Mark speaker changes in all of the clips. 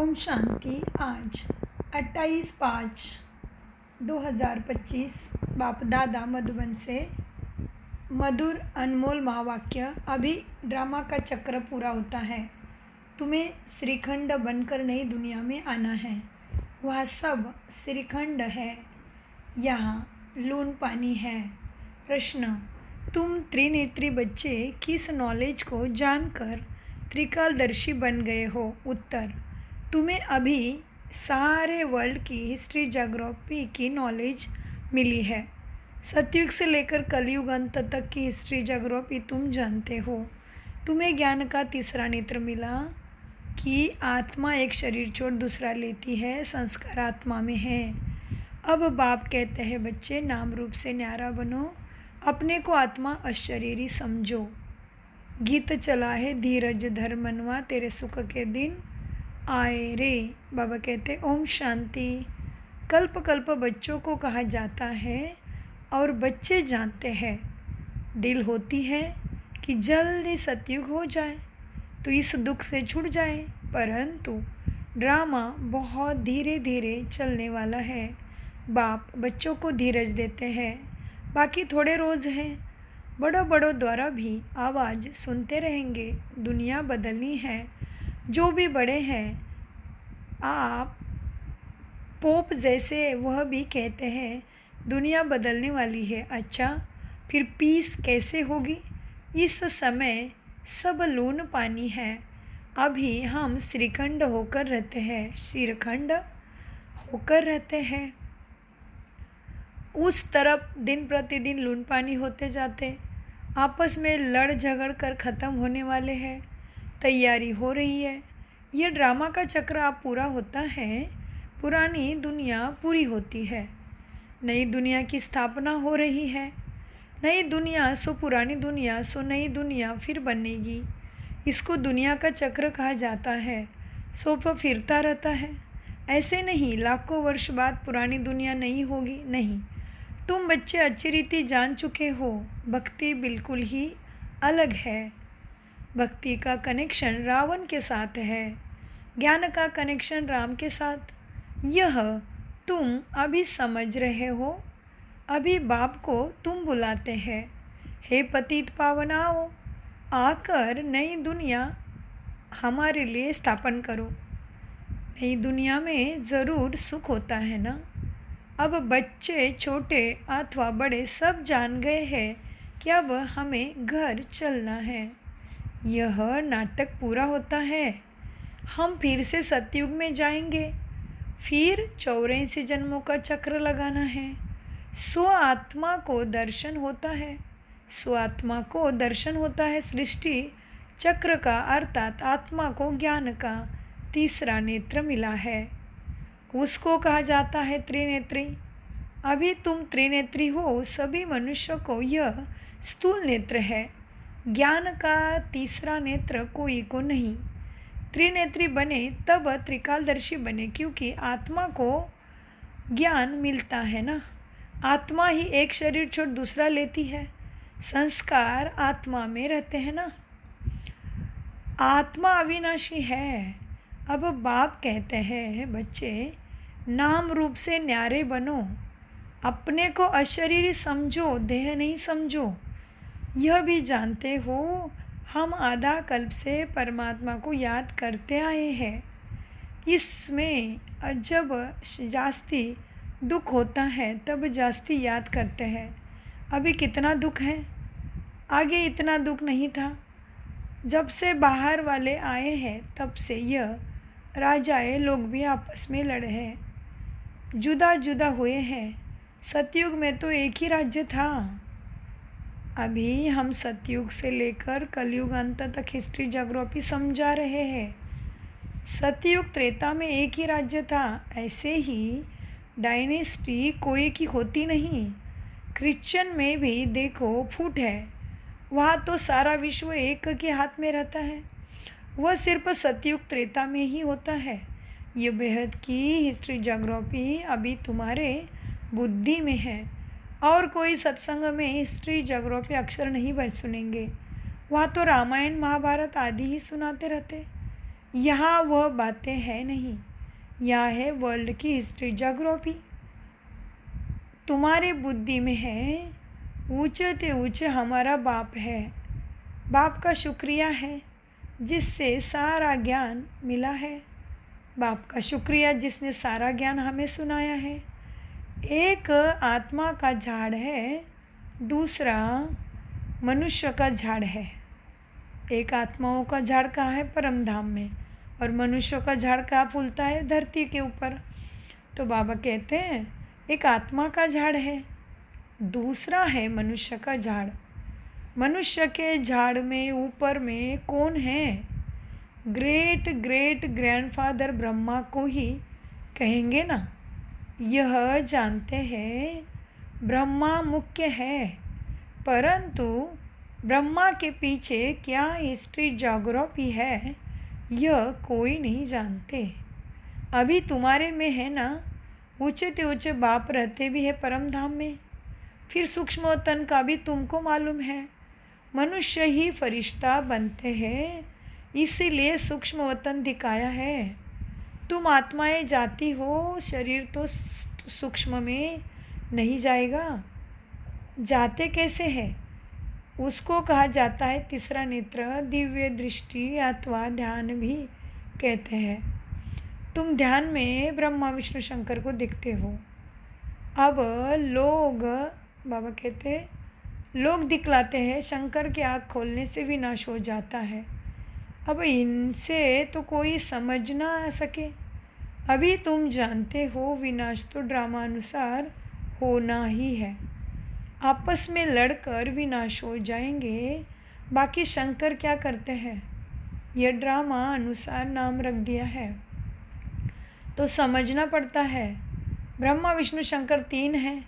Speaker 1: ओम शांति। आज 28/5/2025 बाप दादा मधुबन से मधुर अनमोल महावाक्य। अभी ड्रामा का चक्र पूरा होता है। तुम्हें श्रीखंड बनकर नई दुनिया में आना है। वह सब श्रीखंड है, यहाँ लून पानी है। प्रश्न, तुम त्रिनेत्री बच्चे किस नॉलेज को जानकर त्रिकालदर्शी बन गए हो? उत्तर, तुम्हें अभी सारे वर्ल्ड की हिस्ट्री ज्योग्राफी की नॉलेज मिली है। सतयुग से लेकर कलयुग अंत तक की हिस्ट्री ज्योग्राफी तुम जानते हो। तुम्हें ज्ञान का तीसरा नेत्र मिला कि आत्मा एक शरीर छोड़ दूसरा लेती है, संस्कार आत्मा में है। अब बाप कहते हैं, बच्चे नाम रूप से न्यारा बनो, अपने को आत्मा अशरीरी समझो। गीत चला है, धीरज धर मनवा, तेरे सुख के दिन आए रे। बाबा कहते, ओम शांति। कल्प कल्प बच्चों को कहा जाता है और बच्चे जानते हैं। दिल होती है कि जल्दी सतयुग हो जाए तो इस दुख से छूट जाए, परंतु ड्रामा बहुत धीरे धीरे चलने वाला है। बाप बच्चों को धीरज देते हैं। बाकी थोड़े रोज़ हैं। बड़ों बड़ों द्वारा भी आवाज़ सुनते रहेंगे। दुनिया बदलनी है। जो भी बड़े हैं, आप पोप जैसे, वह भी कहते हैं दुनिया बदलने वाली है। अच्छा, फिर पीस कैसे होगी? इस समय सब लून पानी है। अभी हम श्रीखंड होकर रहते हैं, श्रीखंड होकर रहते हैं। उस तरफ दिन प्रतिदिन लून पानी होते जाते, आपस में लड़ झगड़ कर ख़त्म होने वाले हैं। तैयारी हो रही है। यह ड्रामा का चक्र आप पूरा होता है, पुरानी दुनिया पूरी होती है, नई दुनिया की स्थापना हो रही है। नई दुनिया सो पुरानी दुनिया सो नई दुनिया फिर बनेगी। इसको दुनिया का चक्र कहा जाता है। सो पर फिरता रहता है। ऐसे नहीं लाखों वर्ष बाद पुरानी दुनिया नहीं होगी, नहीं। तुम बच्चे अच्छी रीति जान चुके हो, भक्ति बिल्कुल ही अलग है। भक्ति का कनेक्शन रावण के साथ है, ज्ञान का कनेक्शन राम के साथ। यह तुम अभी समझ रहे हो। अभी बाप को तुम बुलाते हैं, हे पतित पावन आओ, आकर नई दुनिया हमारे लिए स्थापन करो। नई दुनिया में ज़रूर सुख होता है ना। अब बच्चे छोटे अथवा बड़े सब जान गए हैं कि अब हमें घर चलना है। यह नाटक पूरा होता है। हम फिर से सतयुग में जाएंगे, फिर 84 जन्मों का चक्र लगाना है। स्व आत्मा को दर्शन होता है। स्व आत्मा को दर्शन होता है सृष्टि चक्र का, अर्थात आत्मा को ज्ञान का तीसरा नेत्र मिला है। उसको कहा जाता है त्रिनेत्री। अभी तुम त्रिनेत्री हो। सभी मनुष्यों को यह स्थूल नेत्र है। ज्ञान का तीसरा नेत्र कोई को नहीं। त्रिनेत्री बने तब त्रिकालदर्शी बने, क्योंकि आत्मा को ज्ञान मिलता है ना। आत्मा ही एक शरीर छोड़ दूसरा लेती है। संस्कार आत्मा में रहते हैं ना। आत्मा अविनाशी है। अब बाप कहते हैं, बच्चे नाम रूप से न्यारे बनो, अपने को अशरीरी समझो, देह नहीं समझो। यह भी जानते हो हम आधा कल्प से परमात्मा को याद करते आए हैं। इसमें जब जास्ती दुख होता है तब जास्ती याद करते हैं। अभी कितना दुख है, आगे इतना दुख नहीं था। जब से बाहर वाले आए हैं तब से यह राजाए लोग भी आपस में लड़े हैं, जुदा जुदा हुए हैं। सतयुग में तो एक ही राज्य था। अभी हम सतयुग से लेकर कलयुग अंत तक हिस्ट्री ज्योग्राफी समझा रहे हैं। सतयुग त्रेता में एक ही राज्य था। ऐसे ही डायनेस्टी कोई की होती नहीं। क्रिश्चियन में भी देखो फूट है। वहाँ तो सारा विश्व एक के हाथ में रहता है। वह सिर्फ सतयुग त्रेता में ही होता है। ये बेहद की हिस्ट्री ज्योग्राफी अभी तुम्हारे बुद्धि में है। और कोई सत्संग में हिस्ट्री ज्योग्राफी अक्षर नहीं सुनेंगे। वहाँ तो रामायण महाभारत आदि ही सुनाते रहते। यहाँ वह बातें हैं नहीं, यहाँ है वर्ल्ड की हिस्ट्री ज्योग्राफी। तुम्हारे बुद्धि में है ऊंचे ते ऊंचे हमारा बाप है, बाप का शुक्रिया है जिससे सारा ज्ञान मिला है, बाप का शुक्रिया जिसने सारा ज्ञान हमें सुनाया है। एक आत्मा का झाड़ है, दूसरा मनुष्य का झाड़ है। एक आत्माओं का झाड़ कहाँ है? परम धाम में। और मनुष्यों का झाड़ कहाँ फूलता है? धरती के ऊपर। तो बाबा कहते हैं एक आत्मा का झाड़ है, दूसरा है मनुष्य का झाड़। मनुष्य के झाड़ में ऊपर में कौन है? ग्रेट ग्रेट ग्रैंडफादर ब्रह्मा को ही कहेंगे ना। यह जानते हैं ब्रह्मा मुख्य है, परंतु ब्रह्मा के पीछे क्या हिस्ट्री ज्योग्राफी है यह कोई नहीं जानते। अभी तुम्हारे में है ना, ऊंचे ते ऊंचे बाप रहते भी है परम धाम में। फिर सूक्ष्म तन का भी तुमको मालूम है। मनुष्य ही फरिश्ता बनते हैं, इसीलिए सूक्ष्म वतन दिखाया है। तुम आत्माएं जाती हो, शरीर तो सूक्ष्म में नहीं जाएगा। जाते कैसे है? उसको कहा जाता है तीसरा नेत्र, दिव्य दृष्टि अथवा ध्यान भी कहते हैं। तुम ध्यान में ब्रह्मा विष्णु शंकर को देखते हो। अब लोग, बाबा कहते हैं, लोग दिखलाते हैं शंकर की आँख खोलने से विनाश हो जाता है। अब इनसे तो कोई समझ ना सके। अभी तुम जानते हो विनाश तो ड्रामा अनुसार होना ही है। आपस में लड़कर विनाश हो जाएंगे। बाकी शंकर क्या करते हैं? यह ड्रामा अनुसार नाम रख दिया है तो समझना पड़ता है। ब्रह्मा विष्णु शंकर तीन हैं।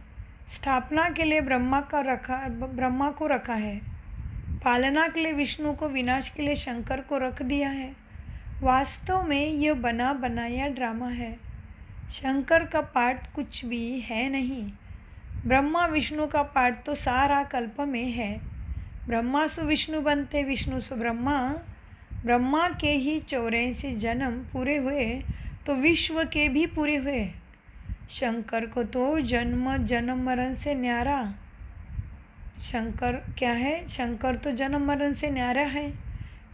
Speaker 1: स्थापना के लिए ब्रह्मा को रखा है, पालना के लिए विष्णु को, विनाश के लिए शंकर को रख दिया है। वास्तव में यह बना बनाया ड्रामा है। शंकर का पार्ट कुछ भी है नहीं। ब्रह्मा विष्णु का पार्ट तो सारा कल्प में है। ब्रह्मा सु विष्णु बनते, विष्णु सु ब्रह्मा। ब्रह्मा के ही 84 जन्म पूरे हुए तो विश्व के भी पूरे हुए। शंकर को तो जन्म जन्म मरण से न्यारा। शंकर क्या है? शंकर तो जन्म मरण से न्यारा है,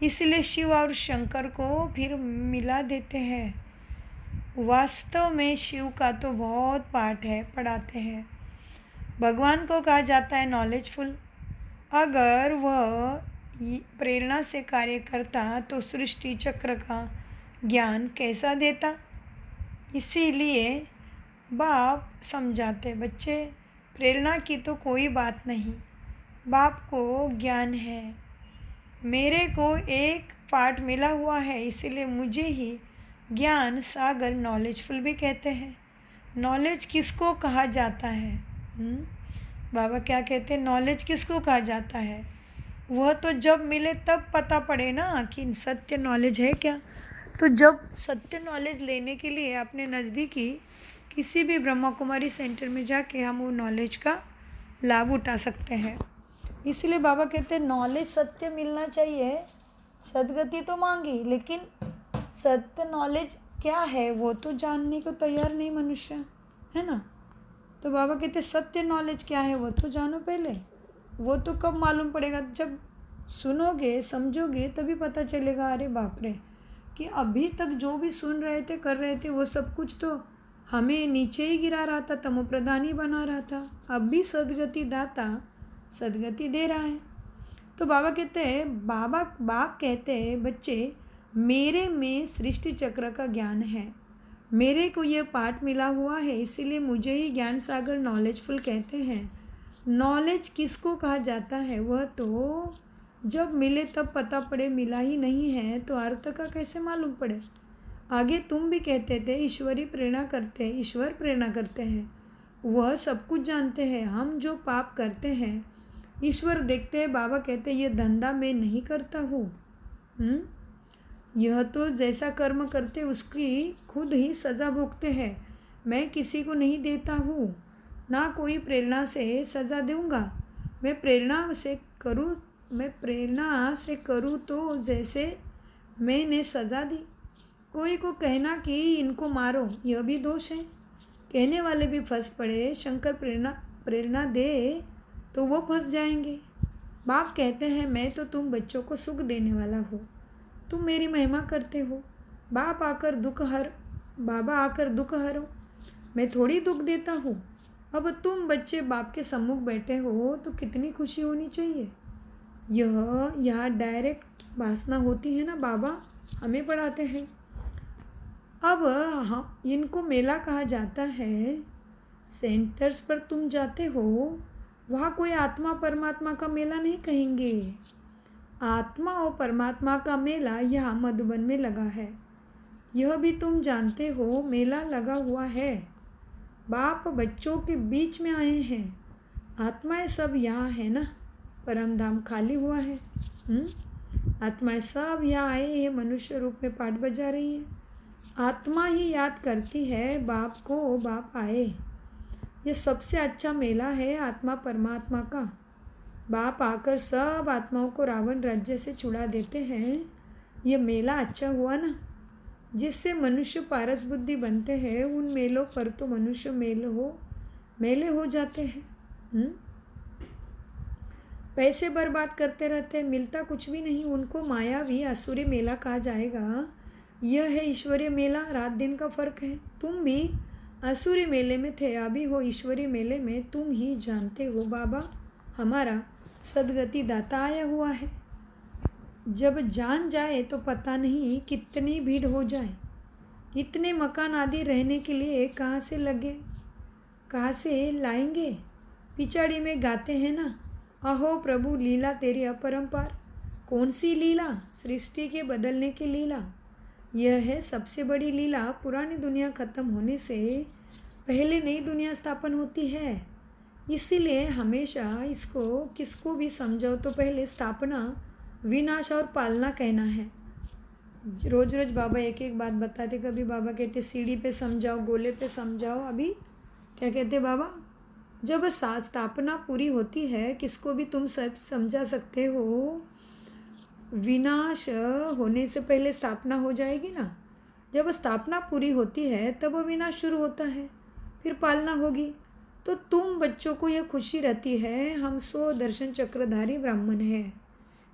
Speaker 1: इसलिए शिव और शंकर को फिर मिला देते हैं। वास्तव में शिव का तो बहुत पाठ है, पढ़ाते हैं। भगवान को कहा जाता है नॉलेजफुल। अगर वह प्रेरणा से कार्य करता तो सृष्टि चक्र का ज्ञान कैसा देता? इसीलिए बाप समझाते, बच्चे प्रेरणा की तो कोई बात नहीं, बाप को ज्ञान है। मेरे को एक पाठ मिला हुआ है, इसीलिए मुझे ही ज्ञान सागर नॉलेजफुल भी कहते हैं। नॉलेज किसको कहा जाता है? बाबा क्या कहते हैं? नॉलेज किसको कहा जाता है? वह तो जब मिले तब पता पड़े ना कि सत्य नॉलेज है क्या। तो जब सत्य नॉलेज लेने के लिए अपने नज़दीकी किसी भी ब्रह्मा कुमारी सेंटर में जाके हम वो नॉलेज का लाभ उठा सकते हैं। इसलिए बाबा कहते हैं नॉलेज सत्य मिलना चाहिए। सदगति तो मांगी, लेकिन सत्य नॉलेज क्या है वो तो जानने को तैयार नहीं मनुष्य, है ना। तो बाबा कहते सत्य नॉलेज क्या है वो तो जानो पहले। वो तो कब मालूम पड़ेगा? जब सुनोगे समझोगे तभी पता चलेगा। अरे बाप रे, कि अभी तक जो भी सुन रहे थे कर रहे थे वो सब कुछ तो हमें नीचे ही गिरा रहा था, तमो प्रधान ही बना रहा था। अब भी सदगति दाता सदगति दे रहा है। तो बाबा कहते हैं, बाप कहते हैं बच्चे मेरे में सृष्टि चक्र का ज्ञान है, मेरे को ये पाठ मिला हुआ है, इसीलिए मुझे ही ज्ञान सागर नॉलेजफुल कहते हैं। नॉलेज किसको कहा जाता है? वह तो जब मिले तब पता पड़े, मिला ही नहीं है तो अर्थ का कैसे मालूम पड़े। आगे तुम भी कहते थे ईश्वरी प्रेरणा करते हैं, ईश्वर प्रेरणा करते हैं, वह सब कुछ जानते हैं। हम जो पाप करते हैं ईश्वर देखते हैं। बाबा कहते हैं ये धंधा मैं नहीं करता हूँ। यह तो जैसा कर्म करते उसकी खुद ही सज़ा भोगते हैं। मैं किसी को नहीं देता हूँ, ना कोई प्रेरणा से सज़ा दूँगा। मैं प्रेरणा से करूँ तो जैसे मैंने सज़ा दी। कोई को कहना कि इनको मारो, यह भी दोष है। कहने वाले भी फंस पड़े। शंकर प्रेरणा दे तो वो फंस जाएंगे। बाप कहते हैं मैं तो तुम बच्चों को सुख देने वाला हूँ, तुम मेरी महिमा करते हो। बाबा आकर दुख हरो, मैं थोड़ी दुख देता हूँ। अब तुम बच्चे बाप के सम्मुख बैठे हो तो कितनी खुशी होनी चाहिए। यह डायरेक्ट भाषणा होती है ना, बाबा हमें पढ़ाते हैं। अब हाँ, इनको मेला कहा जाता है। सेंटर्स पर तुम जाते हो, वहाँ कोई आत्मा परमात्मा का मेला नहीं कहेंगे। आत्मा और परमात्मा का मेला यहाँ मधुबन में लगा है। यह भी तुम जानते हो, मेला लगा हुआ है। बाप बच्चों के बीच में आए हैं। आत्माएं सब यहाँ है ना, परम धाम खाली हुआ है। आत्माएं सब यहाँ आए हैं, मनुष्य रूप में पाठ बजा रही है। आत्मा ही याद करती है बाप को, बाप आए। ये सबसे अच्छा मेला है आत्मा परमात्मा का। बाप आकर सब आत्माओं को रावण राज्य से छुड़ा देते हैं। ये मेला अच्छा हुआ ना, जिससे मनुष्य पारस बुद्धि बनते हैं। उन मेलों पर तो मनुष्य मेले हो जाते हैं। पैसे बर्बाद करते रहते हैं, मिलता कुछ भी नहीं। उनको मायावी आसुरी मेला कहा जाएगा। यह है ईश्वरीय मेला, रात दिन का फर्क है। तुम भी आसुरी मेले में थे, अभी हो ईश्वरीय मेले में। तुम ही जानते हो बाबा, हमारा सदगति दाता आया हुआ है। जब जान जाए तो पता नहीं कितनी भीड़ हो जाए। इतने मकान आदि रहने के लिए कहाँ से लाएंगे। पिछाड़ी में गाते हैं ना, अहो प्रभु लीला तेरी अपरंपार। कौन सी लीला? सृष्टि के बदलने की लीला। यह है सबसे बड़ी लीला। पुरानी दुनिया खत्म होने से पहले नई दुनिया स्थापन होती है। इसीलिए हमेशा किसको भी समझाओ तो पहले स्थापना, विनाश और पालना कहना है। रोज रोज बाबा एक एक बात बताते। कभी बाबा कहते सीढ़ी पे समझाओ, गोले पे समझाओ। अभी क्या कहते बाबा, जब स्थापना पूरी होती है, किसको भी तुम सब समझा सकते हो। विनाश होने से पहले स्थापना हो जाएगी ना। जब स्थापना पूरी होती है तब विनाश शुरू होता है, फिर पालना होगी। तो तुम बच्चों को यह खुशी रहती है हम 100 दर्शन चक्रधारी ब्राह्मण हैं।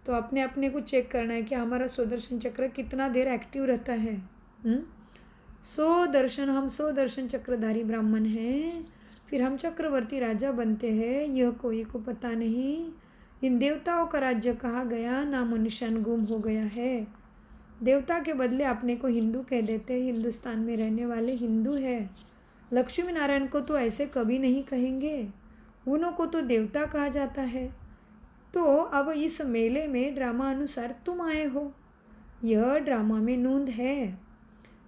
Speaker 1: तो अपने अपने को चेक करना है कि हमारा 100 दर्शन चक्र कितना देर एक्टिव रहता है। 100 दर्शन चक्रधारी ब्राह्मण हैं। फिर हम चक्रवर्ती राजा बनते हैं, यह कोई को पता नहीं। इन देवताओं का राज्य कहा गया, नामो निशान गुम हो गया है। देवता के बदले अपने को हिंदू कह देते हैं। हिंदुस्तान में रहने वाले हिंदू है। लक्ष्मी नारायण को तो ऐसे कभी नहीं कहेंगे, उन्हों को तो देवता कहा जाता है। तो अब इस मेले में ड्रामा अनुसार तुम आए हो। यह ड्रामा में नूंद है।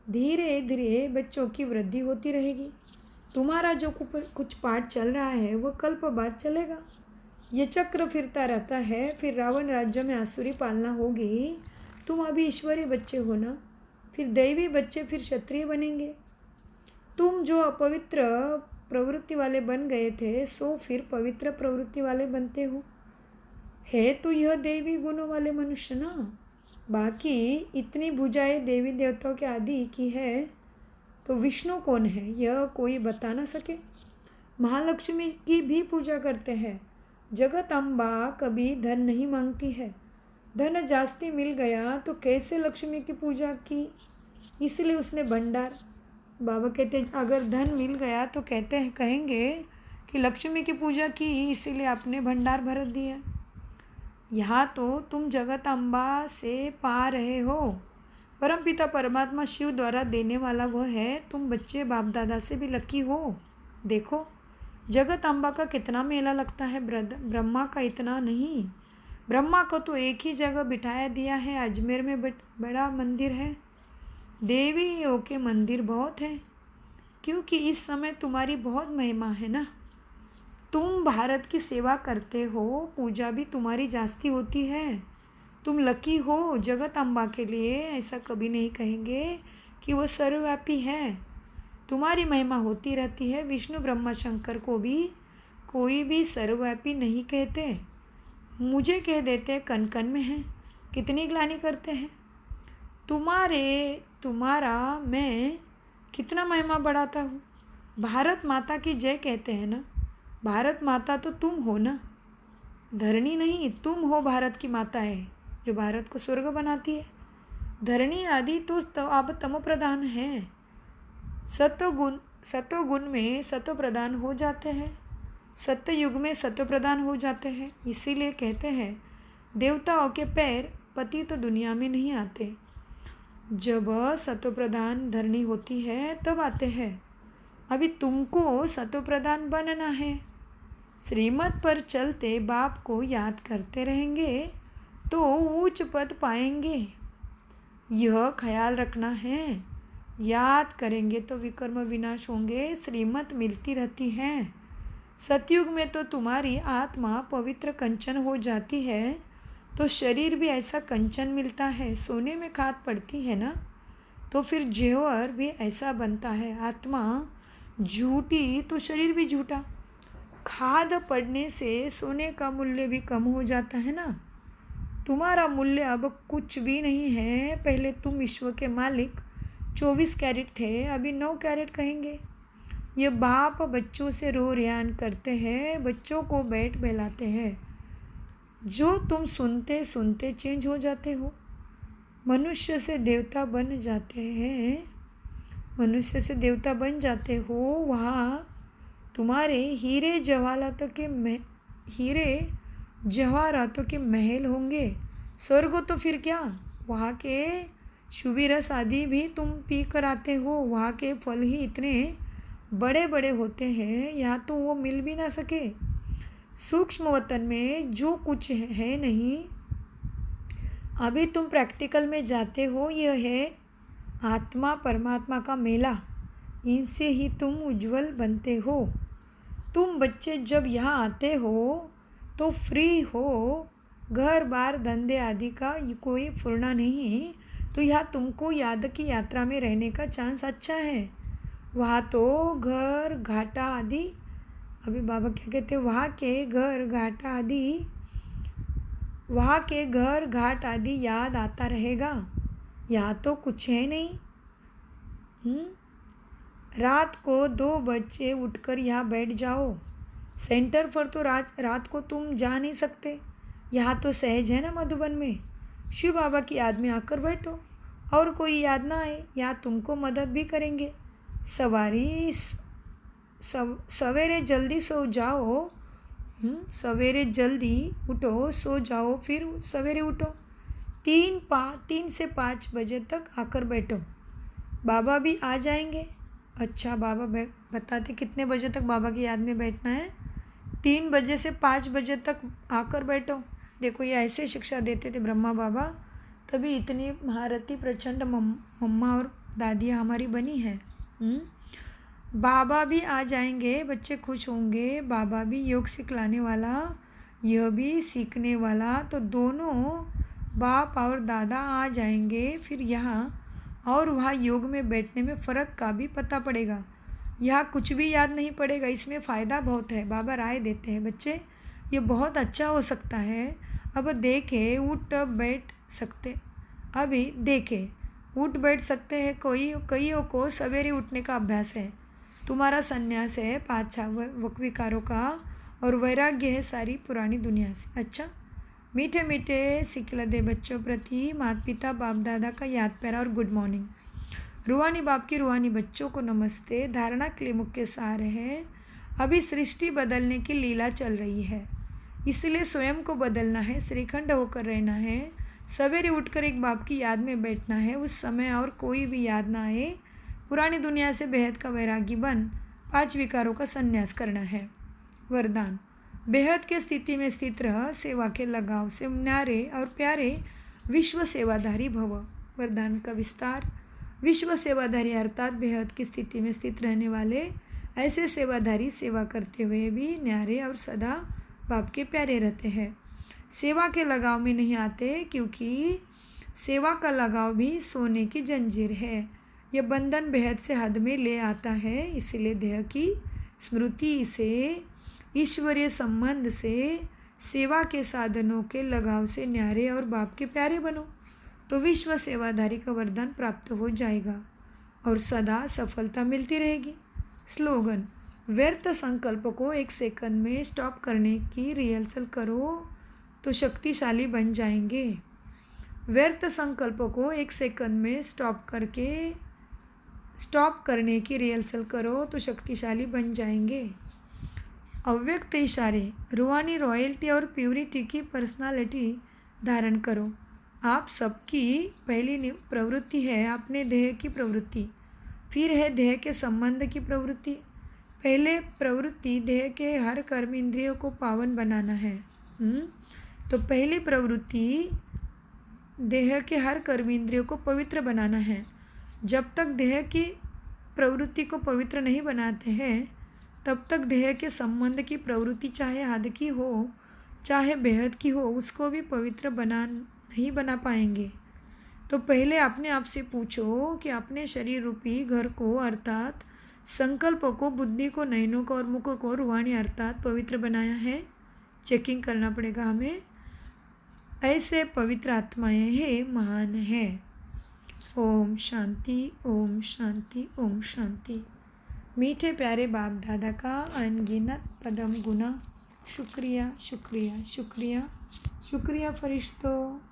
Speaker 1: धीरे धीरे बच्चों की वृद्धि होती रहेगी। तुम्हारा जो कुछ पाठ चल रहा है वो कल्प बाद चलेगा। ये चक्र फिरता रहता है। फिर रावण राज्य में आसुरी पालना होगी। तुम अभी ईश्वरी बच्चे हो ना, फिर दैवी बच्चे, फिर क्षत्रिय बनेंगे। तुम जो अपवित्र प्रवृत्ति वाले बन गए थे, सो फिर पवित्र प्रवृत्ति वाले बनते हो। है तो यह देवी गुणों वाले मनुष्य ना। बाकी इतनी भुजाएं देवी देवताओं के आदि की है, तो विष्णु कौन है यह कोई बता ना सके। महालक्ष्मी की भी पूजा करते हैं। जगत अम्बा कभी धन नहीं मांगती है। धन जास्ती मिल गया तो कैसे लक्ष्मी की पूजा की, इसलिए उसने भंडार। बाबा कहते हैं अगर धन मिल गया तो कहेंगे कि लक्ष्मी की पूजा की, इसीलिए आपने भंडार भर दिया। यहाँ तो तुम जगत अम्बा से पा रहे हो। परमपिता परमात्मा शिव द्वारा देने वाला वह है। तुम बच्चे बाप दादा से भी लकी हो। देखो जगत अम्बा का कितना मेला लगता है, ब्रह्मा का इतना नहीं। ब्रह्मा को तो एक ही जगह बिठाया दिया है। अजमेर में बड़ा मंदिर है, देवियों के मंदिर बहुत हैं, क्योंकि इस समय तुम्हारी बहुत महिमा है ना। तुम भारत की सेवा करते हो, पूजा भी तुम्हारी जास्ती होती है। तुम लकी हो जगत अम्बा के लिए। ऐसा कभी नहीं कहेंगे कि वह सर्वव्यापी है। तुम्हारी महिमा होती रहती है। विष्णु ब्रह्मा शंकर को भी कोई भी सर्वव्यापी नहीं कहते, मुझे कह देते कन कन में है। कितनी ग्लानि करते हैं। तुम्हारा मैं कितना महिमा बढ़ाता हूँ। भारत माता की जय कहते हैं ना। भारत माता तो तुम हो ना, धरणी नहीं, तुम हो भारत की माता है जो भारत को स्वर्ग बनाती है। धरणी आदि तो अब तमो प्रधान है। सत्वगुण में सत्व प्रधान हो जाते हैं, सत्य युग में सत्व प्रधान हो जाते हैं। इसीलिए कहते हैं देवताओं के पैर पति तो दुनिया में नहीं आते, जब सत्व प्रधान धरणी होती है तब आते हैं। अभी तुमको सत्व प्रधान बनना है। श्रीमत पर चलते बाप को याद करते रहेंगे तो ऊंच पद पाएंगे, यह ख्याल रखना है। याद करेंगे तो विकर्म विनाश होंगे, श्रीमत मिलती रहती है। सतयुग में तो तुम्हारी आत्मा पवित्र कंचन हो जाती है, तो शरीर भी ऐसा कंचन मिलता है। सोने में खाद पड़ती है ना, तो फिर जेवर भी ऐसा बनता है। आत्मा झूठी तो शरीर भी झूठा। खाद पड़ने से सोने का मूल्य भी कम हो जाता है ना। तुम्हारा मूल्य अब कुछ भी नहीं है। पहले तुम विश्व के मालिक 24 कैरेट थे, अभी 9 कैरेट कहेंगे। ये बाप बच्चों से रो रियान करते हैं, बच्चों को बैठ बहलाते हैं, जो तुम सुनते सुनते चेंज हो जाते हो। मनुष्य से देवता बन जाते हैं, मनुष्य से देवता बन जाते हो। वहाँ तुम्हारे हीरे जवाहरातों के महल होंगे। स्वर्ग तो फिर क्या, वहाँ के शुभी रस आदि भी तुम पी कर आते हो। वहाँ के फल ही इतने बड़े बड़े होते हैं, यहाँ तो वो मिल भी ना सके। सूक्ष्म वतन में जो कुछ है नहीं, अभी तुम प्रैक्टिकल में जाते हो। यह है आत्मा परमात्मा का मेला, इनसे ही तुम उज्जवल बनते हो। तुम बच्चे जब यहाँ आते हो तो फ्री हो, घर बार धंधे आदि का कोई फुरना नहीं, तो यहाँ तुमको याद की यात्रा में रहने का चांस अच्छा है। वहाँ तो घर घाटा आदि, अभी बाबा क्या कहते हैं, वहाँ के घर घाट आदि याद आता रहेगा। यहाँ तो कुछ है नहीं। रात को 2 बजे उठकर यहाँ बैठ जाओ। सेंटर पर तो रात को तुम जा नहीं सकते। यहाँ तो सहज है ना मधुबन में। शिव बाबा की याद में आकर बैठो, और कोई याद ना आए, यहाँ तुमको मदद भी करेंगे। सवेरे जल्दी सो जाओ, सवेरे जल्दी उठो, सो जाओ, फिर सवेरे उठो। 3 से 5 बजे तक आकर बैठो, बाबा भी आ जाएंगे। अच्छा, बाबा बताते कितने बजे तक बाबा की याद में बैठना है। 3 बजे से 5 बजे तक आकर बैठो। देखो, ये ऐसे शिक्षा देते थे ब्रह्मा बाबा, तभी इतनी महारथी प्रचंड मम्मा और दादियाँ हमारी बनी है। बाबा भी आ जाएंगे, बच्चे खुश होंगे। बाबा भी योग सिखलाने वाला, यह भी सीखने वाला, तो दोनों बाप और दादा आ जाएंगे। फिर यहाँ और वहाँ योग में बैठने में फ़र्क का भी पता पड़ेगा। यहाँ कुछ भी याद नहीं पड़ेगा, इसमें फ़ायदा बहुत है। बाबा राय देते हैं, बच्चे ये बहुत अच्छा हो सकता है। अब देखे उठ बैठ सकते, अभी देखे उठ बैठ सकते हैं। कईयों को सवेरे उठने का अभ्यास है। तुम्हारा संन्यास है 5-6 वक्विकारों का, और वैराग्य है सारी पुरानी दुनिया से। अच्छा, मीठे मीठे सिखलदे बच्चों प्रति माता पिता बाप दादा का याद प्यारा और गुड मॉर्निंग। रूहानी बाप की रूहानी बच्चों को नमस्ते। धारणा के लिए मुख्य सार है, अभी सृष्टि बदलने की लीला चल रही है, इसलिए स्वयं को बदलना है, श्रीखंड होकर रहना है। सवेरे उठकर एक बाप की याद में बैठना है, उस समय और कोई भी याद ना आए। पुरानी दुनिया से बेहद का वैरागी बन 5 विकारों का संन्यास करना है। वरदान, बेहद के स्थिति में स्थित रह, सेवा के लगाव से न्यारे और प्यारे विश्व सेवाधारी भव। वरदान का विस्तार, विश्व सेवाधारी अर्थात बेहद की स्थिति में स्थित रहने वाले ऐसे सेवाधारी सेवा करते हुए भी न्यारे और सदा बाप के प्यारे रहते हैं। सेवा के लगाव में नहीं आते, क्योंकि सेवा का लगाव भी सोने की जंजीर है। यह बंधन बेहद से हद में ले आता है, इसलिए देह की स्मृति से, ईश्वरीय संबंध से, सेवा के साधनों के लगाव से न्यारे और बाप के प्यारे बनो, तो विश्व सेवाधारी का वरदान प्राप्त हो जाएगा और सदा सफलता मिलती रहेगी। स्लोगन: व्यर्थ संकल्प को 1 सेकंड में स्टॉप करने की रिहर्सल करो तो शक्तिशाली बन जाएंगे। व्यर्थ संकल्प को 1 सेकंड में स्टॉप करने की रिहर्सल करो तो शक्तिशाली बन जाएंगे। अव्यक्त इशारे: रूहानी रॉयल्टी और प्यूरिटी की पर्सनालिटी धारण करो। आप सबकी पहली प्रवृत्ति है अपने देह की प्रवृत्ति, फिर है देह के संबंध की प्रवृत्ति। पहले प्रवृत्ति देह के हर कर्म इंद्रियों को पावन बनाना है। तो पहली प्रवृत्ति देह के हर कर्म इंद्रियों को पवित्र बनाना है। जब तक देह की प्रवृत्ति को पवित्र नहीं बनाते हैं तब तक देह के संबंध की प्रवृत्ति चाहे हद की हो चाहे बेहद की हो उसको भी पवित्र नहीं बना पाएंगे। तो पहले अपने आप से पूछो कि अपने शरीर रूपी घर को अर्थात संकल्प को, बुद्धि को, नयनों को और मुख को रूहानी अर्थात पवित्र बनाया है। चेकिंग करना पड़ेगा हमें। ऐसे पवित्र आत्माएं हैं, महान है। ओम शांति, ओम शांति, ओम शांति। मीठे प्यारे बाप दादा का अनगिनत पदम गुना शुक्रिया शुक्रिया शुक्रिया शुक्रिया फरिश्तों।